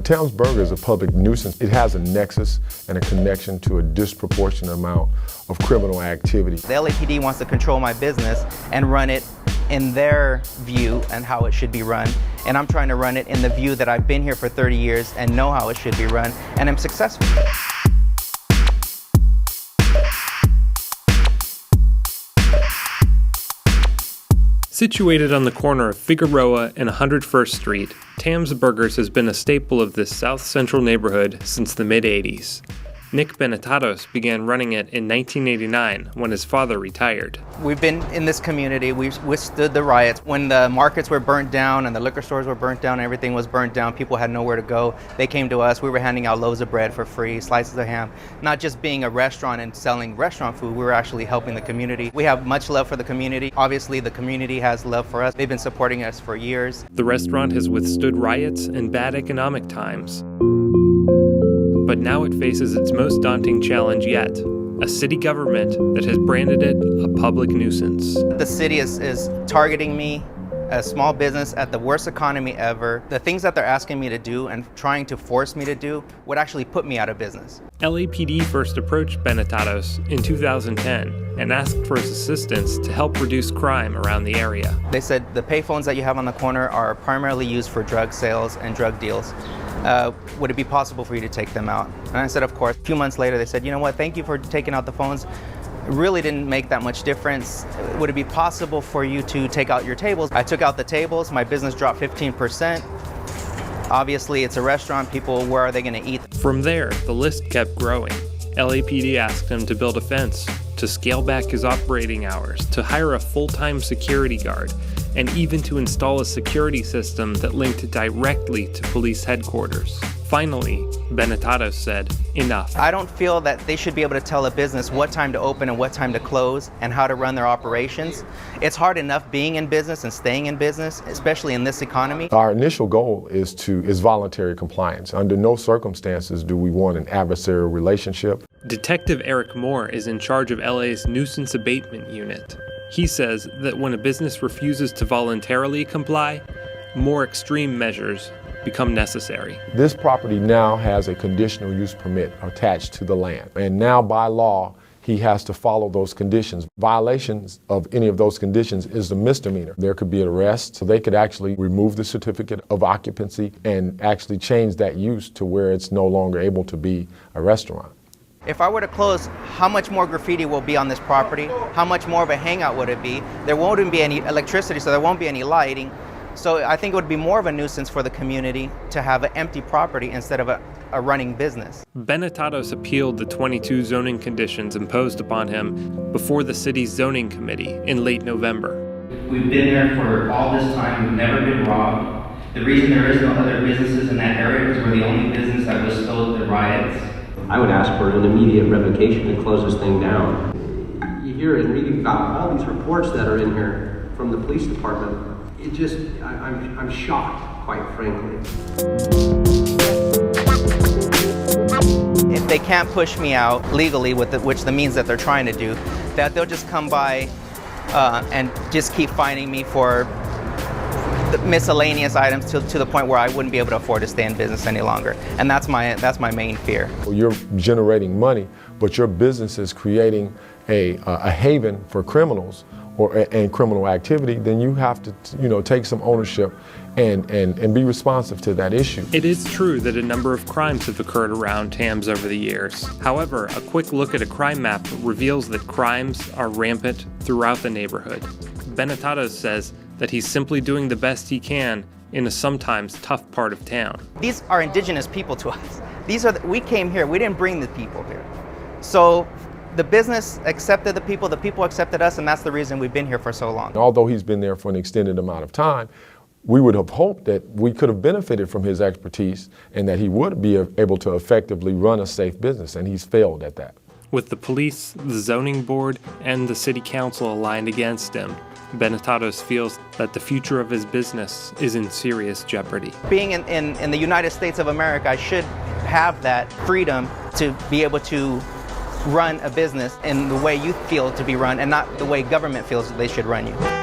Towns Burger is a public nuisance. It has a nexus and a connection to a disproportionate amount of criminal activity. The LAPD wants to control my business and run it in their view and how it should be run. And I'm trying to run it in the view that I've been here for 30 years and know how it should be run, and I'm successful. Situated on the corner of Figueroa and 101st Street, Tams Burgers has been a staple of this South Central neighborhood since the mid-'80s. Nick Benetatos began running it in 1989 when his father retired. We've been in this community, we've withstood the riots. When the markets were burnt down and the liquor stores were burnt down and everything was burnt down, people had nowhere to go. They came to us, we were handing out loaves of bread for free, slices of ham. Not just being a restaurant and selling restaurant food, we were actually helping the community. We have much love for the community. Obviously, the community has love for us. They've been supporting us for years. The restaurant has withstood riots and bad economic times. But now it faces its most daunting challenge yet, a city government that has branded it a public nuisance. The city is targeting me, a small business, at the worst economy ever. The things that they're asking me to do and trying to force me to do would actually put me out of business. LAPD first approached Benetatos in 2010 and asked for his assistance to help reduce crime around the area. They said the payphones that you have on the corner are primarily used for drug sales and drug deals. Would it be possible for you to take them out? And I said, of course. A few months later, they said, you know what, thank you for taking out the phones. It really didn't make that much difference. Would it be possible for you to take out your tables? I took out the tables, my business dropped 15%. Obviously, it's a restaurant, people, where are they gonna eat? From there, the list kept growing. LAPD asked him to build a fence, to scale back his operating hours, to hire a full-time security guard, and even to install a security system that linked directly to police headquarters. Finally, Benetatos said, enough. I don't feel that they should be able to tell a business what time to open and what time to close and how to run their operations. It's hard enough being in business and staying in business, especially in this economy. Our initial goal is voluntary compliance. Under no circumstances do we want an adversarial relationship. Detective Eric Moore is in charge of LA's nuisance abatement unit. He says that when a business refuses to voluntarily comply, more extreme measures become necessary. This property now has a conditional use permit attached to the land. And now by law, he has to follow those conditions. Violations of any of those conditions is a misdemeanor. There could be an arrest, so they could actually remove the certificate of occupancy and actually change that use to where it's no longer able to be a restaurant. If I were to close, how much more graffiti will be on this property? How much more of a hangout would it be? There won't be any electricity, so there won't be any lighting. So I think it would be more of a nuisance for the community to have an empty property instead of a running business. Benetatos appealed the 22 zoning conditions imposed upon him before the city's zoning committee in late November. We've been there for all this time, we've never been robbed. The reason there is no other businesses in that area is we're the only business that withstood the riots. I would ask for an immediate revocation and close this thing down. You hear and read about all these reports that are in here from the police department. It just, I'm shocked, quite frankly. If they can't push me out legally, which the means that they're trying to do, that they'll just come by and just keep finding me for the miscellaneous items to the point where I wouldn't be able to afford to stay in business any longer. And that's my main fear. You're generating money, but your business is creating a haven for criminals and criminal activity. Then you have to take some ownership and be responsive to that issue. It is true that a number of crimes have occurred around Tams over the years. However, a quick look at a crime map reveals that crimes are rampant throughout the neighborhood. Benetatos says that he's simply doing the best he can in a sometimes tough part of town. These are indigenous people to us. We came here, we didn't bring the people here. So the business accepted the people accepted us, and that's the reason we've been here for so long. Although he's been there for an extended amount of time, we would have hoped that we could have benefited from his expertise and that he would be able to effectively run a safe business, and he's failed at that. With the police, the zoning board, and the city council aligned against him, Benetatos feels that the future of his business is in serious jeopardy. Being in the United States of America, I should have that freedom to be able to run a business in the way you feel to be run and not the way government feels they should run you.